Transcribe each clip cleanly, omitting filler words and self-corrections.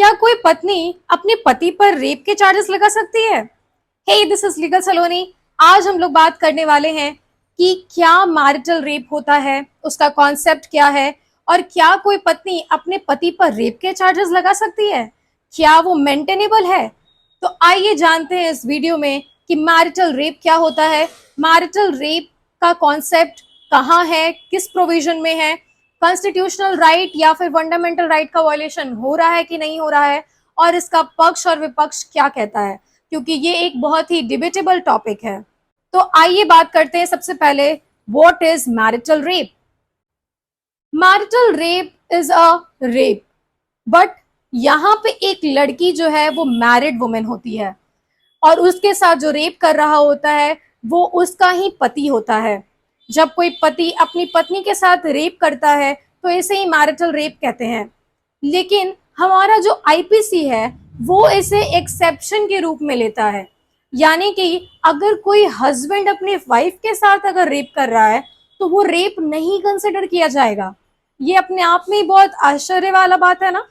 क्या कोई पत्नी अपने पति पर रेप के चार्जेस लगा सकती है? हे, दिस इज लीगल सलोनी। आज हम लोग बात करने वाले हैं कि क्या मैरिटल रेप होता है, उसका कॉन्सेप्ट क्या है और क्या कोई पत्नी अपने पति पर रेप के चार्जेस लगा सकती है? क्या वो मेंटेनेबल है? तो आइए जानते हैं इस वीडियो में कि मैरिटल रेप क्या होता है, मैरिटल रेप का कॉन्सेप्ट कहाँ है, किस प्रोविजन में है, कॉन्स्टिट्यूशनल राइट या फिर फंडामेंटल राइट का वायलेशन हो रहा है कि नहीं हो रहा है, और इसका पक्ष और विपक्ष क्या कहता है, क्योंकि ये एक बहुत ही डिबेटेबल टॉपिक है। तो आइए बात करते हैं सबसे पहले, what is marital rape. Marital rape is a rape, but यहाँ पे एक लड़की जो है वो मैरिड वुमेन होती है और उसके साथ जो रेप कर रहा होता है वो उसका ही पति होता है। जब कोई पति अपनी पत्नी के साथ रेप करता है तो इसे ही मैरिटल रेप कहते हैं। लेकिन हमारा जो आईपीसी है वो इसे एक्सेप्शन के रूप में लेता है, यानी कि अगर कोई हस्बैंड अपनी वाइफ के साथ अगर रेप कर रहा है तो वो रेप नहीं कंसिडर किया जाएगा। ये अपने आप में ही बहुत आश्चर्य वाला बात है ना।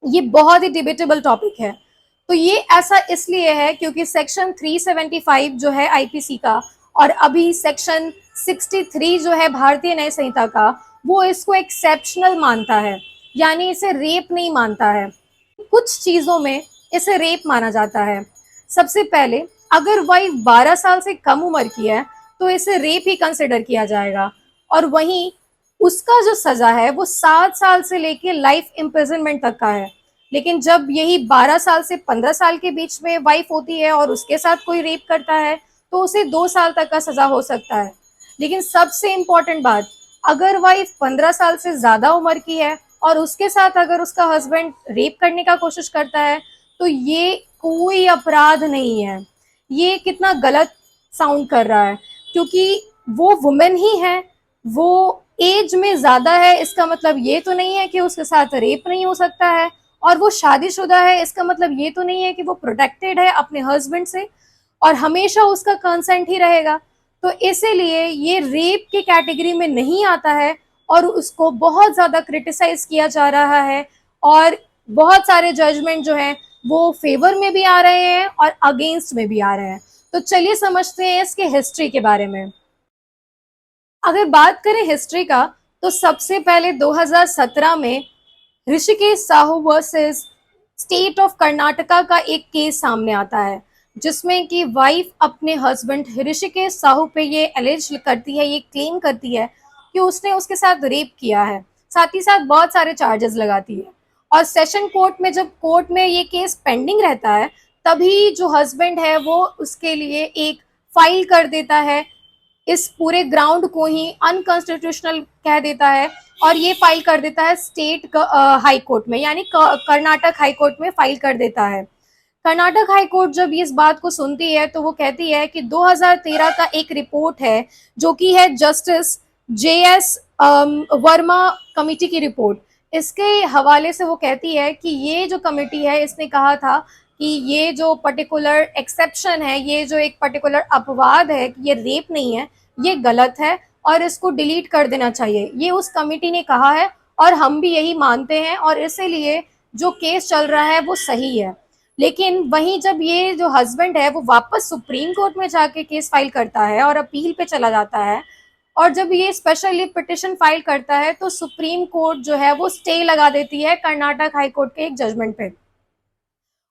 ये बहुत ही डिबेटेबल टॉपिक है। तो ये ऐसा इसलिए है क्योंकि सेक्शन 375 जो है आईपीसी का और अभी सेक्शन 63 जो है भारतीय न्याय संहिता का, वो इसको एक्सेप्शनल मानता है, यानी इसे रेप नहीं मानता है। कुछ चीजों में इसे रेप माना जाता है। सबसे पहले, अगर वाइफ 12 साल से कम उम्र की है तो इसे रेप ही कंसिडर किया जाएगा, और वहीं उसका जो सजा है वो 7 साल से लेके लाइफ इम्प्रिजनमेंट तक का है। लेकिन जब यही 12 साल से 15 साल के बीच में वाइफ होती है और उसके साथ कोई रेप करता है तो उसे 2 साल तक का सजा हो सकता है। लेकिन सबसे इम्पोर्टेंट बात, अगर वाइफ 15 साल से ज्यादा उम्र की है और उसके साथ अगर उसका हस्बैंड रेप करने का कोशिश करता है तो ये कोई अपराध नहीं है। ये कितना गलत साउंड कर रहा है, क्योंकि वो वुमेन ही है, वो एज में ज्यादा है, इसका मतलब ये तो नहीं है कि उसके साथ रेप नहीं हो सकता है। और वो शादीशुदा है, इसका मतलब ये तो नहीं है कि वो प्रोटेक्टेड है अपने हस्बैंड से और हमेशा उसका कंसेंट ही रहेगा। तो इसीलिए ये रेप की कैटेगरी में नहीं आता है और उसको बहुत ज्यादा क्रिटिसाइज किया जा रहा है, और बहुत सारे जजमेंट जो हैं वो फेवर में भी आ रहे हैं और अगेंस्ट में भी आ रहे हैं। तो चलिए समझते हैं इसके हिस्ट्री के बारे में। अगर बात करें हिस्ट्री का, तो सबसे पहले 2017 में Rishikesh Sahu versus State of Karnataka का एक केस सामने आता है, जिसमें कि वाइफ अपने हस्बैंड ऋषिकेश साहू पे ये एलिज करती है, ये क्लेम करती है कि उसने उसके साथ रेप किया है, साथ ही साथ बहुत सारे चार्जेस लगाती है। और सेशन कोर्ट में जब कोर्ट में ये केस पेंडिंग रहता है, तभी जो हस्बैंड है वो उसके लिए एक फाइल कर देता है, इस पूरे ग्राउंड को ही अनकॉन्स्टिट्यूशनल कह देता है और ये फाइल कर देता है स्टेट हाई कोर्ट में, यानी कर्नाटक हाई कोर्ट में फाइल कर देता है। कर्नाटक हाई कोर्ट जब इस बात को सुनती है तो वो कहती है कि 2013 का एक रिपोर्ट है जो कि है जस्टिस JS वर्मा कमेटी की रिपोर्ट। इसके हवाले से वो कहती है कि ये जो कमेटी है इसने कहा था कि ये जो पर्टिकुलर एक्सेप्शन है, ये जो एक पर्टिकुलर अपवाद है कि ये रेप नहीं है, ये गलत है और इसको डिलीट कर देना चाहिए। ये उस कमेटी ने कहा है और हम भी यही मानते हैं, और इसीलिए जो केस चल रहा है वो सही है। लेकिन वहीं जब ये जो हस्बैंड है वो वापस सुप्रीम कोर्ट में जाके केस फाइल करता है और अपील पे चला जाता है, और जब ये स्पेशल लीव पिटिशन फाइल करता है तो सुप्रीम कोर्ट जो है वो स्टे लगा देती है कर्नाटक हाई कोर्ट के एक जजमेंट पे।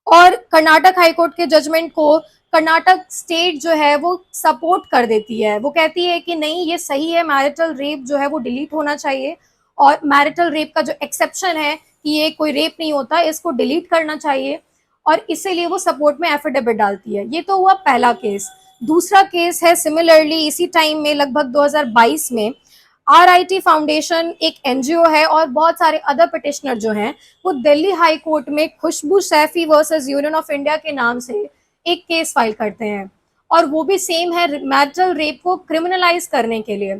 और कर्नाटक हाई कोर्ट के जजमेंट को कर्नाटक स्टेट जो है वो सपोर्ट कर देती है। वो कहती है कि नहीं, ये सही है, मैरिटल रेप जो है वो डिलीट होना चाहिए, और मैरिटल रेप का जो एक्सेप्शन है कि ये कोई रेप नहीं होता, इसको डिलीट करना चाहिए, और इसीलिए वो सपोर्ट में एफिडेविट डालती है। ये तो हुआ पहला केस। दूसरा केस है सिमिलरली इसी टाइम में, लगभग 2022 में, RIT फाउंडेशन एक NGO है और बहुत सारे अदर पिटिशनर जो हैं वो दिल्ली हाई कोर्ट में Khushboo Saifi versus Union of India के नाम से एक केस फाइल करते हैं, और वो भी सेम है, मैरिटल रेप को क्रिमिनलाइज करने के लिए।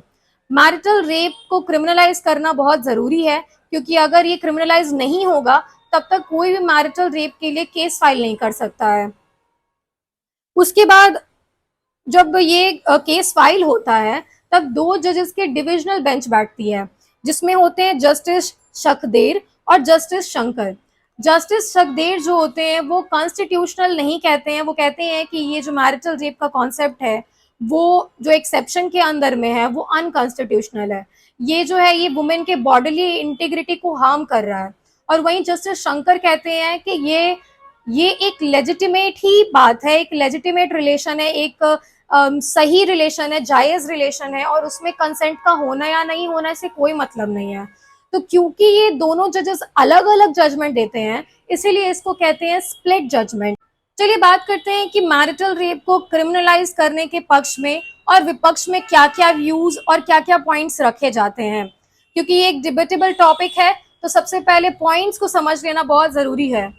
मैरिटल रेप को क्रिमिनलाइज करना बहुत जरूरी है, क्योंकि अगर ये क्रिमिनलाइज नहीं होगा तब तक कोई भी मैरिटल रेप के लिए केस फाइल नहीं कर सकता है। उसके बाद जब ये केस फाइल होता है तब 2 जजेस के डिविजनल बेंच बैठती है, जिसमें होते हैं जस्टिस शखदेर और जस्टिस शंकर। जस्टिस चकदेर जो होते हैं वो कॉन्स्टिट्यूशनल नहीं कहते हैं, वो कहते हैं कि ये जो मैरिटल रेप का कॉन्सेप्ट है वो जो एक्सेप्शन के अंदर में है वो अनकॉन्स्टिट्यूशनल है, ये जो है ये वुमेन के बॉडीली इंटीग्रिटी को हार्म कर रहा है। और वहीं जस्टिस शंकर कहते हैं कि ये एक लेजिटिमेट ही बात है, एक लेजिटिमेट रिलेशन है, एक सही रिलेशन है, जायज रिलेशन है, और उसमें कंसेंट का होना या नहीं होना से कोई मतलब नहीं है। तो क्योंकि ये दोनों जजेस अलग अलग जजमेंट देते हैं, इसीलिए इसको कहते हैं स्प्लिट जजमेंट। चलिए बात करते हैं कि मैरिटल रेप को क्रिमिनलाइज करने के पक्ष में और विपक्ष में क्या क्या व्यूज और क्या क्या पॉइंट्स रखे जाते हैं, क्योंकि ये एक डिबेटेबल टॉपिक है। तो सबसे पहले पॉइंट्स को समझ लेना बहुत जरूरी है।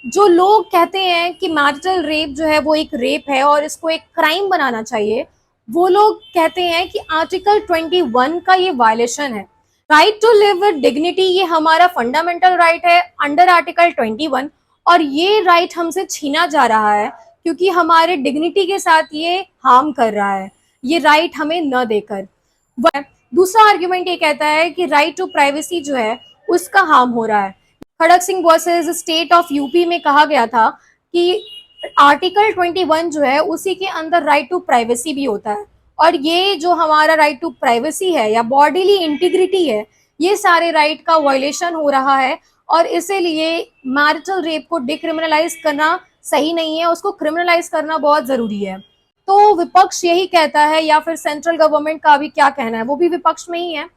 जो लोग कहते हैं कि मैरिटल रेप जो है वो एक रेप है और इसको एक क्राइम बनाना चाहिए, वो लोग कहते हैं कि आर्टिकल 21 का ये वायलेशन है। Right to live with dignity ये हमारा फंडामेंटल राइट है अंडर आर्टिकल 21, और ये राइट हमसे छीना जा रहा है क्योंकि हमारे डिग्निटी के साथ ये हार्म कर रहा है, ये राइट हमें न देकर। दूसरा आर्ग्यूमेंट ये कहता है कि राइट टू प्राइवेसी जो है उसका हार्म हो रहा है। Khadak Singh versus State of UP में कहा गया था कि आर्टिकल 21 जो है उसी के अंदर राइट टू प्राइवेसी भी होता है, और ये जो हमारा राइट टू प्राइवेसी है या बॉडीली इंटीग्रिटी है, ये सारे राइट का वायलेशन हो रहा है, और इसीलिए मैरिटल रेप को डिक्रिमिनलाइज करना सही नहीं है, उसको क्रिमिनलाइज करना बहुत जरूरी है। तो विपक्ष यही कहता है, या फिर सेंट्रल गवर्नमेंट का भी क्या कहना है, वो भी विपक्ष में ही है।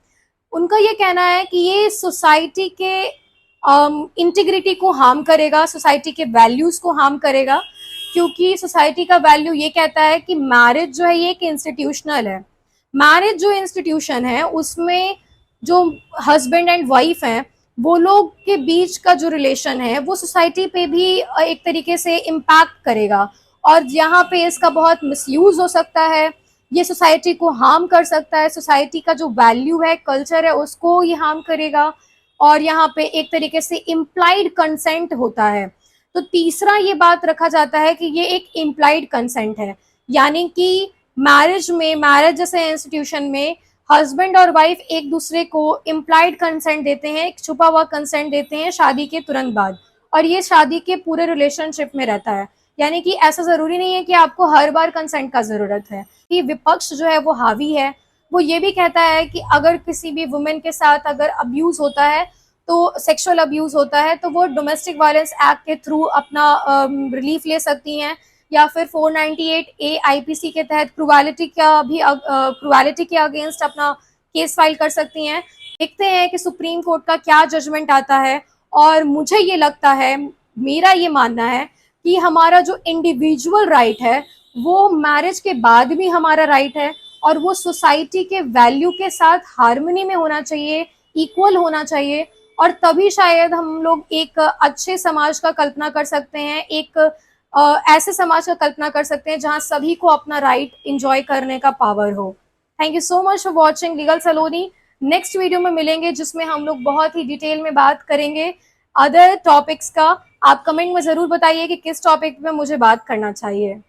उनका ये कहना है कि ये सोसाइटी के इंटीग्रिटी को हार्म करेगा, सोसाइटी के वैल्यूज को हार्म करेगा, क्योंकि सोसाइटी का वैल्यू ये कहता है कि मैरिज जो है ये एक इंस्टीट्यूशनल है। मैरिज जो इंस्टीट्यूशन है उसमें जो हस्बैंड एंड वाइफ हैं वो लोग के बीच का जो रिलेशन है वो सोसाइटी पे भी एक तरीके से इम्पैक्ट करेगा, और यहाँ पे इसका बहुत मिसयूज हो सकता है, ये सोसाइटी को हार्म कर सकता है, सोसाइटी का जो वैल्यू है, कल्चर है, उसको ये हार्म करेगा, और यहाँ पे एक तरीके से इम्प्लाइड कंसेंट होता है। तो तीसरा ये बात रखा जाता है कि ये एक इम्प्लाइड कंसेंट है, यानी कि मैरिज जैसे इंस्टीट्यूशन में हस्बैंड और वाइफ एक दूसरे को इम्प्लाइड कंसेंट देते हैं, एक छुपा हुआ कंसेंट देते हैं शादी के तुरंत बाद, और ये शादी के पूरे रिलेशनशिप में रहता है। यानी कि ऐसा जरूरी नहीं है कि आपको हर बार कंसेंट का जरूरत है। कि विपक्ष जो है वो हावी है, वो ये भी कहता है कि अगर किसी भी वुमेन के साथ अगर अब्यूज होता है, तो सेक्सुअल अब्यूज होता है, तो वो डोमेस्टिक वायलेंस एक्ट के थ्रू अपना रिलीफ ले सकती हैं, या फिर 498A आईपीसी के तहत क्रूएलिटी के अगेंस्ट अपना केस फाइल कर सकती हैं। देखते हैं कि सुप्रीम कोर्ट का क्या जजमेंट आता है, और मुझे ये लगता है, मेरा ये मानना है कि हमारा जो इंडिविजुअल राइट है वो मैरिज के बाद भी हमारा राइट है, और वो सोसाइटी के वैल्यू के साथ हार्मनी में होना चाहिए, इक्वल होना चाहिए, और तभी शायद हम लोग एक अच्छे समाज का कल्पना कर सकते हैं, एक ऐसे समाज का कल्पना कर सकते हैं जहां सभी को अपना राइट एंजॉय करने का पावर हो। Thank you so much for watching legal Saloni. Next video में मिलेंगे जिसमें हम लोग बहुत ही डिटेल में बात करेंगे अदर टॉपिक्स का। आप कमेंट में जरूर बताइए कि किस टॉपिक पे मुझे बात करना चाहिए।